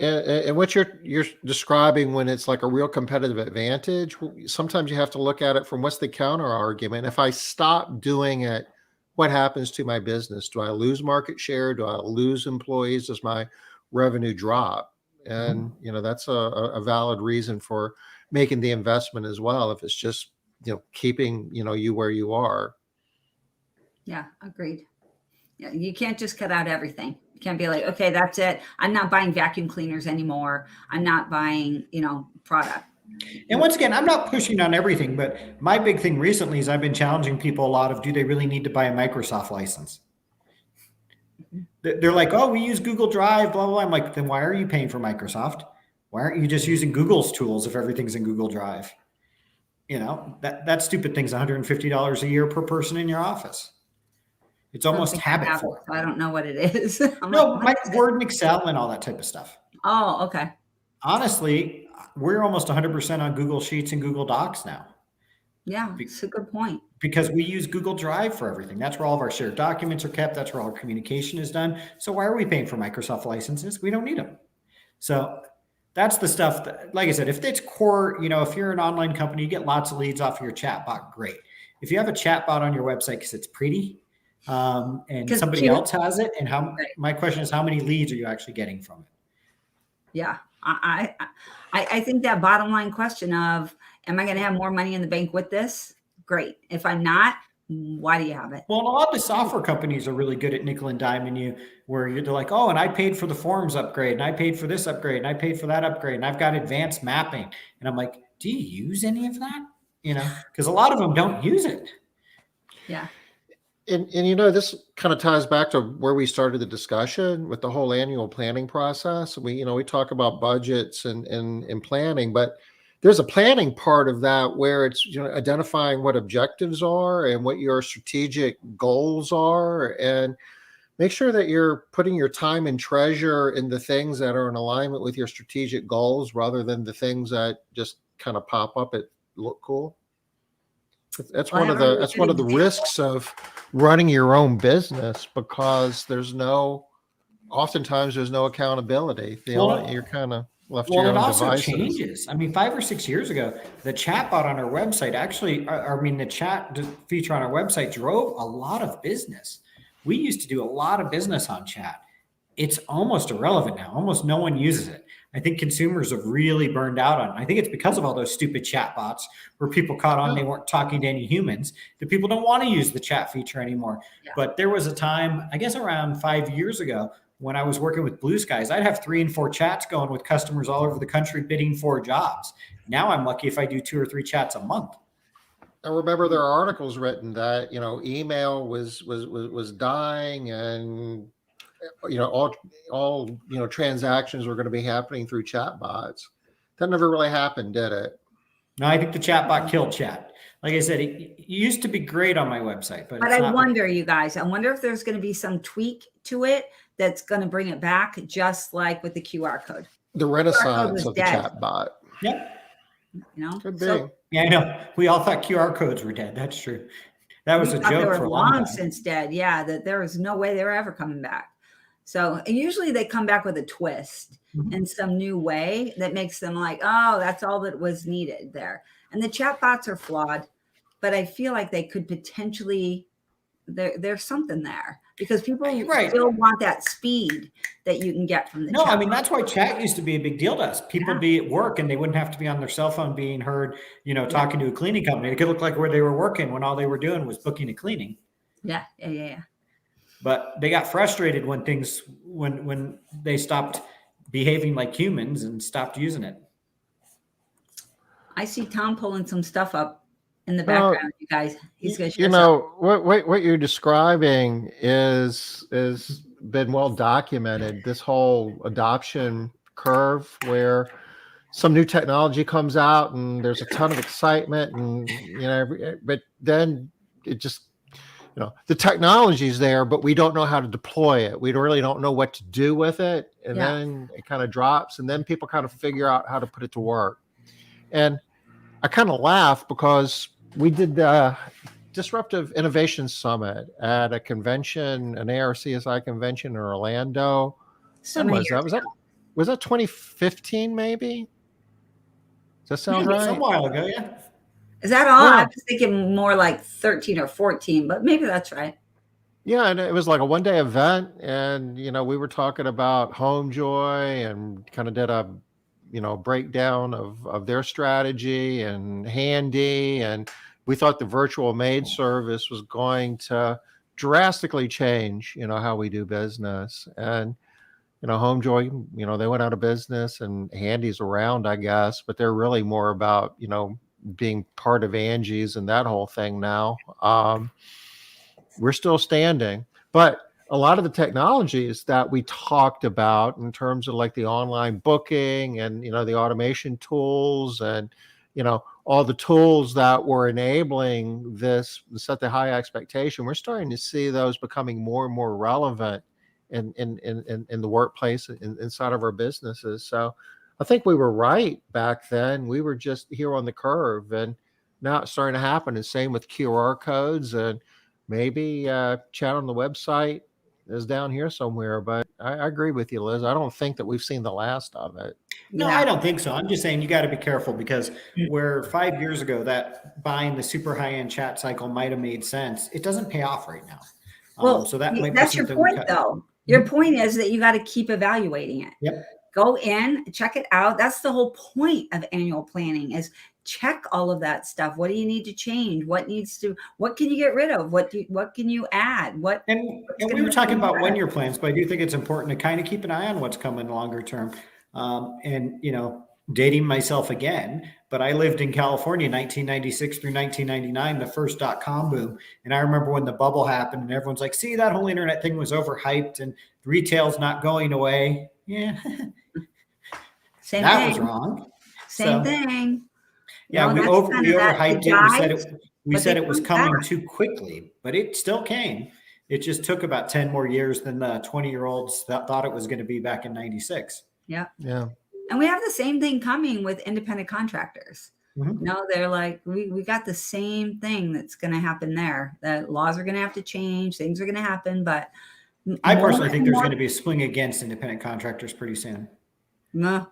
and what you're describing when it's like a real competitive advantage, sometimes you have to look at it from what's the counter argument. If I stop doing it, what happens to my business? Do I lose market share? Do I lose employees? Does my revenue drop? And that's a valid reason for making the investment as well. If it's just keeping you where you are. Yeah, agreed. Yeah, you can't just cut out everything. You can't be like, okay, that's it. I'm not buying vacuum cleaners anymore. I'm not buying, product. And once again, I'm not pushing on everything, but my big thing recently is I've been challenging people a lot of, do they really need to buy a Microsoft license? They're like, oh, we use Google Drive, blah, blah, blah. I'm like, then why are you paying for Microsoft? Why aren't you just using Google's tools if everything's in Google Drive? That stupid thing's $150 a year per person in your office. It's almost habit form. I don't know what it is. No, Word and Excel and all that type of stuff. Oh, okay. Honestly, we're almost 100% on Google Sheets and Google Docs now. Yeah, it's a good point. Because we use Google Drive for everything. That's where all of our shared documents are kept. That's where all our communication is done. So why are we paying for Microsoft licenses? We don't need them. So that's the stuff that, like I said, if it's core, if you're an online company, you get lots of leads off of your chatbot, great. If you have a chatbot on your website because it's pretty, and somebody else has it, and my question is, how many leads are you actually getting from it? Yeah, I think that bottom line question of, am I going to have more money in the bank with this? Great. If I'm not, why do you have it? Well, a lot of the software companies are really good at nickel and diming you, where they're like, oh, and I paid for the forms upgrade, and I paid for this upgrade, and I paid for that upgrade, and I've got advanced mapping. And I'm like, do you use any of that? Because a lot of them don't use it. Yeah. And this kind of ties back to where we started the discussion with the whole annual planning process. We talk about budgets and planning, but there's a planning part of that where it's identifying what objectives are and what your strategic goals are, and make sure that you're putting your time and treasure in the things that are in alignment with your strategic goals rather than the things that just kind of pop up and look cool. That's one of the risks of running your own business, because oftentimes there's no accountability. You're kind of left to your own devices. Well, it also changes. I mean, 5 or 6 years ago, the chatbot on our website the chat feature on our website drove a lot of business. We used to do a lot of business on chat. It's almost irrelevant now. Almost no one uses it. I think consumers have really burned out on it. I think it's because of all those stupid chatbots where people caught on, they weren't talking to any humans, that people don't want to use the chat feature anymore. Yeah. But there was a time, I guess around 5 years ago, when I was working with Blue Skies, I'd have 3 and 4 chats going with customers all over the country bidding for jobs. Now I'm lucky if I do 2 or 3 chats a month. I remember there are articles written that, email was dying, and all transactions were going to be happening through chatbots. That never really happened, did it? No, I think the chatbot killed chat. Like I said, it used to be great on my website, but I wonder, you guys, I wonder if there's going to be some tweak to it that's going to bring it back, just like with the QR code. The renaissance of the chatbot. Yep. Could be. Yeah, I know. We all thought QR codes were dead. That's true. That was a joke for a long time. Since dead. Yeah, that there was no way they were ever coming back. So usually they come back with a twist in some new way that makes them like, oh, that's all that was needed there. And the chatbots are flawed, but I feel like they could potentially, there's something there, because people still want that speed that you can get from the chat. I mean, that's why chat used to be a big deal to us. People be at work and they wouldn't have to be on their cell phone being heard, talking to a cleaning company. It could look like where they were working when all they were doing was booking a cleaning. Yeah. But they got frustrated when when they stopped behaving like humans and stopped using it. I see Tom pulling some stuff up in the background, you guys. He's going to what you're describing is been well documented, this whole adoption curve where some new technology comes out and there's a ton of excitement and, but then it just, the technology's there, but we don't know how to deploy it. We really don't know what to do with it. And Yeah. then it kind of drops and then people kind of figure out how to put it to work. And I kind of laugh because we did the Disruptive Innovation Summit at a convention, an ARCSI convention in Orlando. So When many was years that? Was that 2015 maybe? Does that sound Maybe right? some while ago, yeah. Is that all? Yeah. I was thinking more like 13 or 14, but maybe that's right. Yeah, and it was like a one-day event, and we were talking about HomeJoy and kind of did a breakdown of their strategy and Handy, and we thought the virtual maid service was going to drastically change how we do business. And HomeJoy, they went out of business, and Handy's around, I guess, but they're really more about being part of Angie's and that whole thing now. We're still standing, but a lot of the technologies that we talked about in terms of like the online booking and the automation tools and all the tools that were enabling this, set the high expectation, we're starting to see those becoming more and more relevant in the workplace, inside of our businesses. So I think we were right back then. We were just here on the curve, and now it's starting to happen. And same with QR codes, and maybe chat on the website is down here somewhere. But I agree with you, Liz. I don't think that we've seen the last of it. No, Yeah. I don't think so. I'm just saying you got to be careful because where 5 years ago that buying the super high-end chat cycle might have made sense, it doesn't pay off right now. Well, so that might be that's your something we point, cut. though. Your point is that you got to keep evaluating it. Yep. Go in, check it out. That's the whole point of annual planning, is check all of that stuff. What do you need to change? What can you get rid of? What can you add? And we were talking about 1 year plans, but I do think it's important to kind of keep an eye on what's coming longer term. And dating myself again, but I lived in California, 1996 through 1999, the first .com boom. And I remember when the bubble happened and everyone's like, see, that whole internet thing was overhyped and retail's not going away. Yeah. Same that thing. was wrong. Same thing. Yeah, Well, we that's kind of that. overhyped It it. We but said they it was come coming back. too quickly, but it still came. It just took about 10 more years than the 20-year-olds that thought it was going to be back in 96. Yeah. Yeah. And we have the same thing coming with independent contractors. Mhm. No, they're like, we got the same thing that's going to happen there. The laws are going to have to change. Things are going to happen, but I personally think there's going to be a swing against independent contractors pretty soon. No,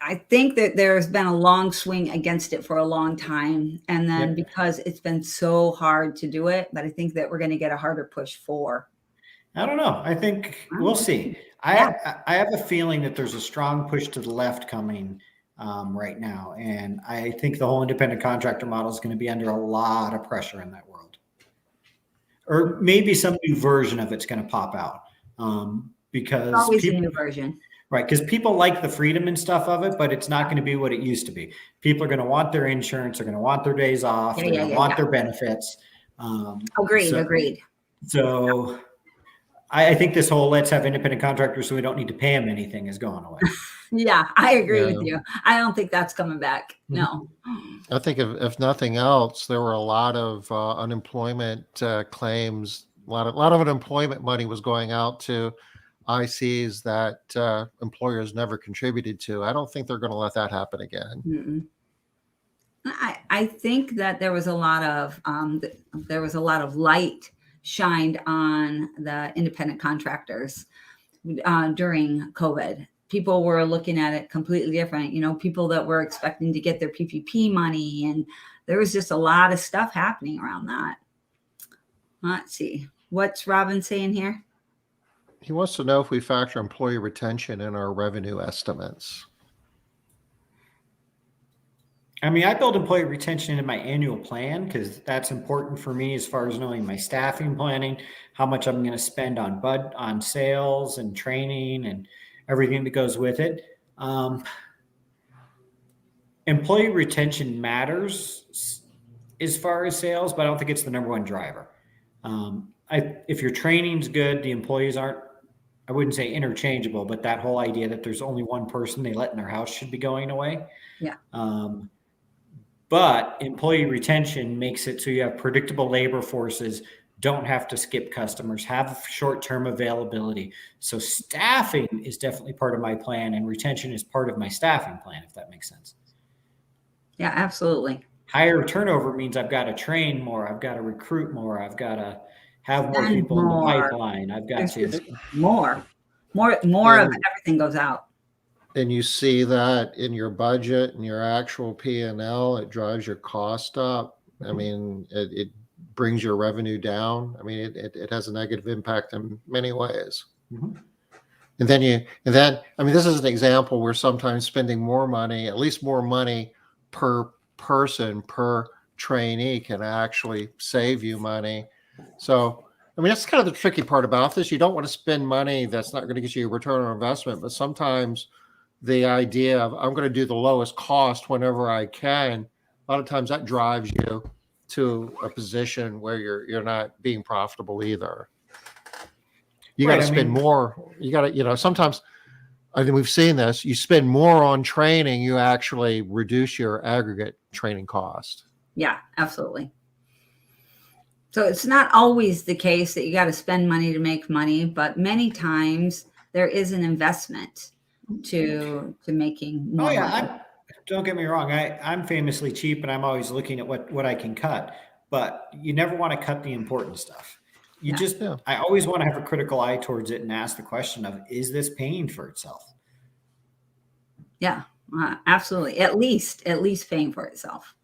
I think that there's been a long swing against it for a long time. And then because it's been so hard to do it, but I think that we're going to get a harder push for. I don't know. I think we'll see. I have a feeling that there's a strong push to the left coming right now. And I think the whole independent contractor model is going to be under a lot of pressure in that world. Or maybe some new version of it's going to pop out because always a new version. Right, because people like the freedom and stuff of it, but it's not going to be what it used to be. People are going to want their insurance, they're going to want their days off, they're going to want their benefits. Agreed. So I think this whole let's have independent contractors so we don't need to pay them anything is going away. Yeah, I agree with you. I don't think that's coming back. No. I think if nothing else, there were a lot of unemployment claims. A lot of unemployment money was going out to ICs that employers never contributed to. I don't think they're going to let that happen again. I think that there was a lot of light shined on the independent contractors during COVID. People were looking at it completely different. People that were expecting to get their PPP money, and there was just a lot of stuff happening around that. Let's see. What's Robin saying here? He wants to know if we factor employee retention in our revenue estimates. I mean, I build employee retention in my annual plan because that's important for me as far as knowing my staffing planning, how much I'm going to spend on sales and training and everything that goes with it. Employee retention matters as far as sales, but I don't think it's the number one driver. if your training's good, the employees aren't, I wouldn't say interchangeable, but that whole idea that there's only one person they let in their house should be going away. Yeah. But employee retention makes it so you have predictable labor forces, don't have to skip customers, have short-term availability. So staffing is definitely part of my plan, and retention is part of my staffing plan, if that makes sense. Yeah, absolutely. Higher turnover means I've got to train more, I've got to recruit more, I've got to have more Spend people in the more. pipeline. I've got There's to. just more of everything goes out. And you see that in your budget and your actual P&L, it drives your cost up. I mean, it brings your revenue down. I mean, it has a negative impact in many ways. Mhm. And then, I mean, this is an example where sometimes spending more money, at least more money per person, per trainee, can actually save you money. So, I mean, that's kind of the tricky part about this. You don't want to spend money that's not going to get you a return on investment, but sometimes the idea of I'm going to do the lowest cost whenever I can, a lot of times that drives you to a position where you're not being profitable either. You got to spend more. You got to, sometimes, I think we've seen this, you spend more on training, you actually reduce your aggregate training cost. Yeah, absolutely. So it's not always the case that you got to spend money to make money, but many times there is an investment to making more money. Don't get me wrong. I'm famously cheap, and I'm always looking at what I can cut, but you never want to cut the important stuff. I always want to have a critical eye towards it and ask the question of, is this paying for itself? Yeah, absolutely. At least paying for itself.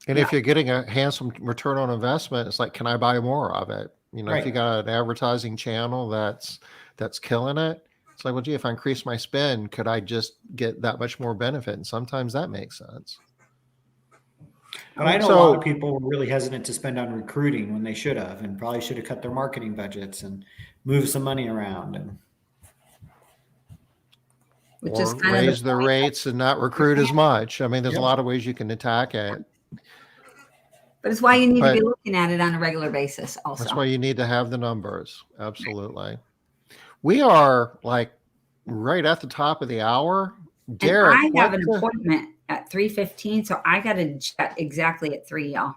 And if you're getting a handsome return on investment, it's like, can I buy more of it? If you got an advertising channel that's killing it, it's like, well, gee, if I increase my spend, could I just get that much more benefit? And sometimes that makes sense. But I know a lot of people were really hesitant to spend on recruiting when they should have, and probably should have cut their marketing budgets and moved some money around, and which is kind of raise the rates and not recruit as much. I mean, there's a lot of ways you can attack it. But it's why you need to be looking at it on a regular basis also. That's why you need to have the numbers. Absolutely. We are like right at the top of the hour. Derek, and I have an appointment at 3:15, so I got to jet exactly at 3, y'all.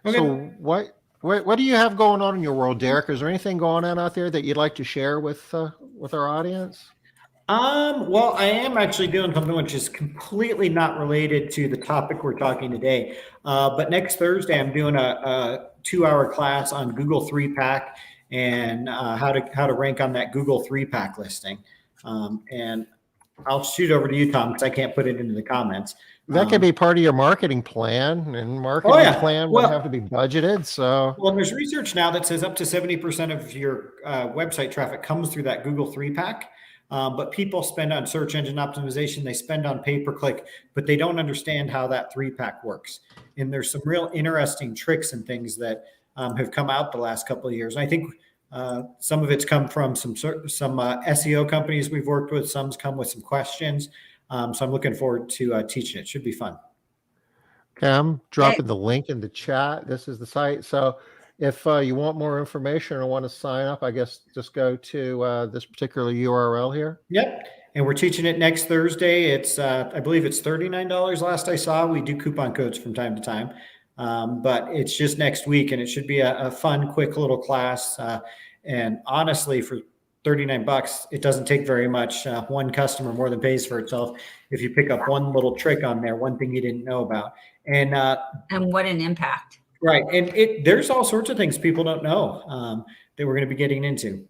Okay. So what do you have going on in your world, Derek? Is there anything going on out there that you'd like to share with our audience? Well, I am actually doing something which is completely not related to the topic we're talking today. But next Thursday, I'm doing a 2-hour class on Google 3-pack and how to rank on that Google 3-pack listing. And I'll shoot over to you, Tom, because I can't put it into the comments. That could be part of your marketing plan, and plan would have to be budgeted. So, well, there's research now that says up to 70% of your website traffic comes through that Google 3-pack. But people spend on search engine optimization, they spend on pay-per-click, but they don't understand how that 3-pack works. And there's some real interesting tricks and things that have come out the last couple of years. And I think some of it's come from some SEO companies we've worked with. Some's come with some questions. So I'm looking forward to teaching it. Should be fun. Okay, I'm dropping the link in the chat. This is the site. So if you want more information or want to sign up, I guess just go to this particular URL here. Yep. And we're teaching it next Thursday. It's, I believe it's $39 last I saw. We do coupon codes from time to time. But it's just next week, and it should be a fun, quick little class. And honestly, for $39, it doesn't take very much. One customer more than pays for itself if you pick up one little trick on there, one thing you didn't know about. And what an impact. Right. And there's all sorts of things people don't know that we're going to be getting into.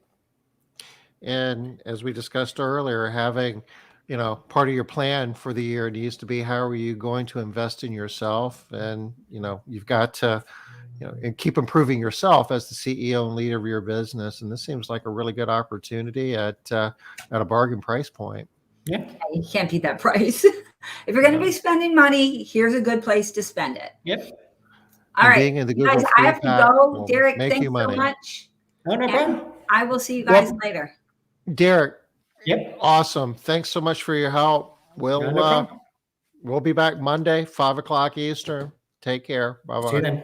And as we discussed earlier, having, part of your plan for the year needs to be, how are you going to invest in yourself? And, you've got to, and keep improving yourself as the CEO and leader of your business. And this seems like a really good opportunity at a bargain price point. Yeah. You can't beat that price. If you're going to be spending money, here's a good place to spend it. Yep. All right, guys, I have to go. Derek, thanks so much. No problem. I will see you guys later. Derek. Yep. Awesome. Thanks so much for your help. We'll be back Monday, 5:00 Eastern. Take care. Bye-bye. See you then.